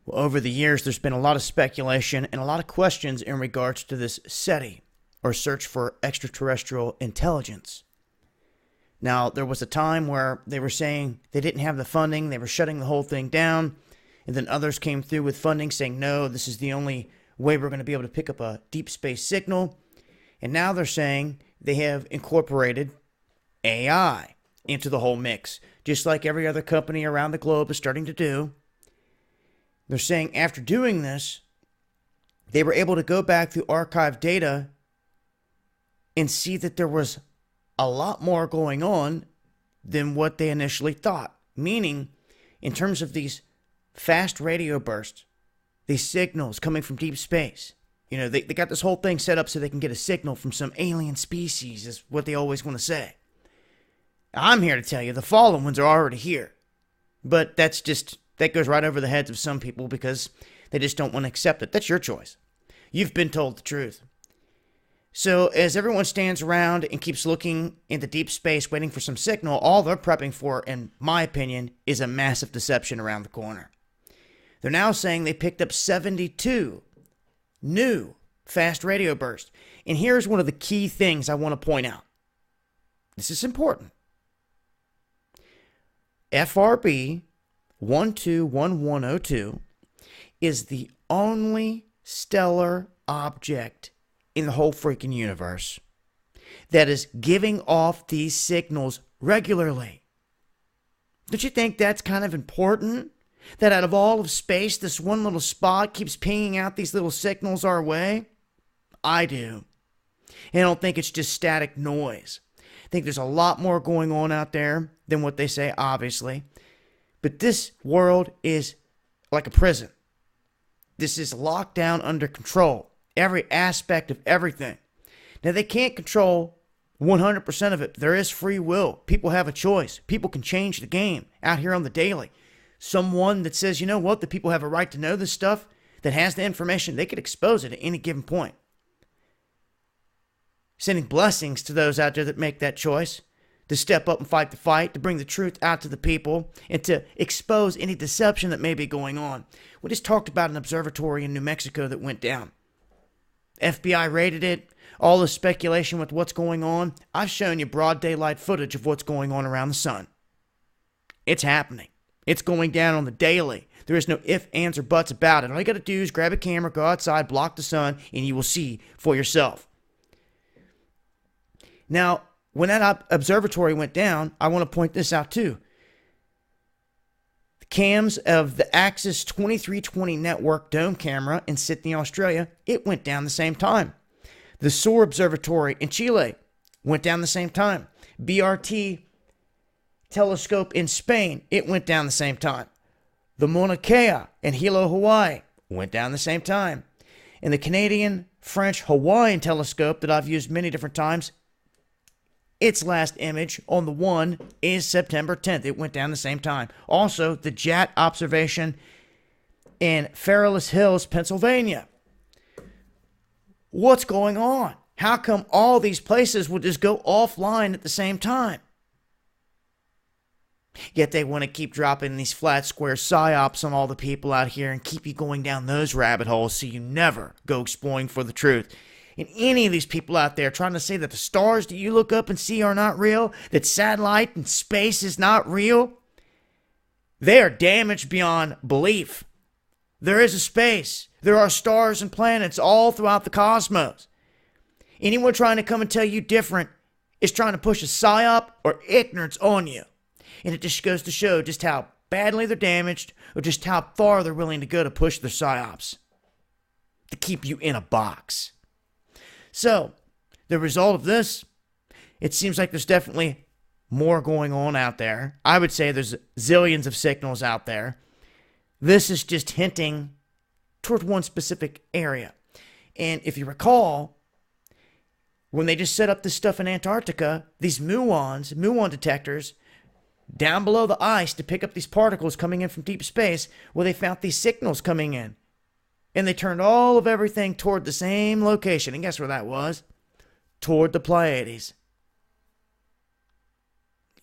Well, over the years, there's been a lot of speculation and a lot of questions in regards to this SETI, or Search for Extraterrestrial Intelligence. Now, there was a time where they were saying they didn't have the funding, they were shutting the whole thing down, and then others came through with funding saying, no, this is the only way we're going to be able to pick up a deep space signal. And now they're saying they have incorporated AI into the whole mix, just like every other company around the globe is starting to do. They're saying after doing this, they were able to go back through archived data and see that there was a lot more going on than what they initially thought. Meaning, in terms of these fast radio bursts, these signals coming from deep space, they got this whole thing set up so they can get a signal from some alien species, is what they always want to say. I'm here to tell you the fallen ones are already here. But that goes right over the heads of some people because they just don't want to accept it. That's your choice. You've been told the truth. So as everyone stands around and keeps looking into deep space waiting for some signal, all they're prepping for, in my opinion, is a massive deception around the corner. They're now saying they picked up 72 new fast radio bursts. And here's one of the key things I want to point out. This is important. FRB 121102 is the only stellar object in the whole freaking universe that is giving off these signals regularly. Don't you think that's kind of important? That out of all of space, this one little spot keeps pinging out these little signals our way? I do. And I don't think it's just static noise. I think there's a lot more going on out there than what they say, obviously. But this world is like a prison. This is locked down under control. Every aspect of everything. Now, they can't control 100% of it. There is free will. People have a choice. People can change the game out here on the daily. Someone that says, you know what, the people have a right to know this stuff, that has the information, they could expose it at any given point. Sending blessings to those out there that make that choice, to step up and fight the fight, to bring the truth out to the people, and to expose any deception that may be going on. We just talked about an observatory in New Mexico that went down. FBI raided it, all the speculation with what's going on. I've shown you broad daylight footage of what's going on around the sun. It's happening. It's going down on the daily. There is no ifs, ands, or buts about it. All you got to do is grab a camera, go outside, block the sun, and you will see for yourself. Now, when that observatory went down, I want to point this out too. The cams of the Axis 2320 network dome camera in Sydney, Australia, it went down the same time. The SOAR Observatory in Chile went down the same time. BRT telescope in Spain, it went down the same time. The Mauna Kea in Hilo, Hawaii, went down the same time. And the Canadian French Hawaiian telescope that I've used many different times, its last image on the one is September 10th. It went down the same time. Also, the JAT observation in Fairless Hills, Pennsylvania. What's going on? How come all these places would just go offline at the same time? Yet they want to keep dropping these flat square psyops on all the people out here and keep you going down those rabbit holes so you never go exploring for the truth. And any of these people out there trying to say that the stars that you look up and see are not real, that satellite and space is not real, they are damaged beyond belief. There is a space. There are stars and planets all throughout the cosmos. Anyone trying to come and tell you different is trying to push a psyop or ignorance on you. And it just goes to show just how badly they're damaged or just how far they're willing to go to push their psyops to keep you in a box. So, the result of this, it seems like there's definitely more going on out there. I would say there's zillions of signals out there. This is just hinting toward one specific area. And if you recall, when they just set up this stuff in Antarctica, these muon detectors, down below the ice to pick up these particles coming in from deep space, well, they found these signals coming in. And they turned all of everything toward the same location. And guess where that was? Toward the Pleiades.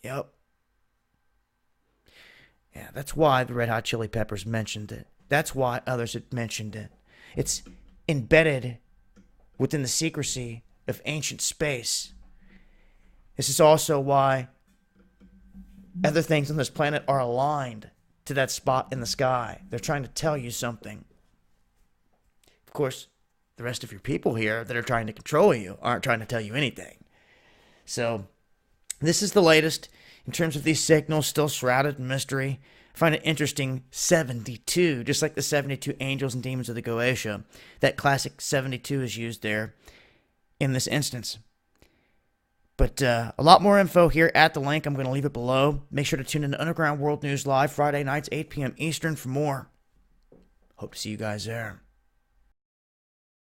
Yep. Yeah, that's why the Red Hot Chili Peppers mentioned it. That's why others had mentioned it. It's embedded within the secrecy of ancient space. This is also why other things on this planet are aligned to that spot in the sky. They're trying to tell you something. Of course, the rest of your people here that are trying to control you aren't trying to tell you anything. So, this is the latest in terms of these signals, still shrouded in mystery. I find it interesting, 72, just like the 72 angels and demons of the Goetia. That classic 72 is used there in this instance. But a lot more info here at the link. I'm going to leave it below. Make sure to tune in to Underground World News Live Friday nights, 8 p.m. Eastern for more. Hope to see you guys there.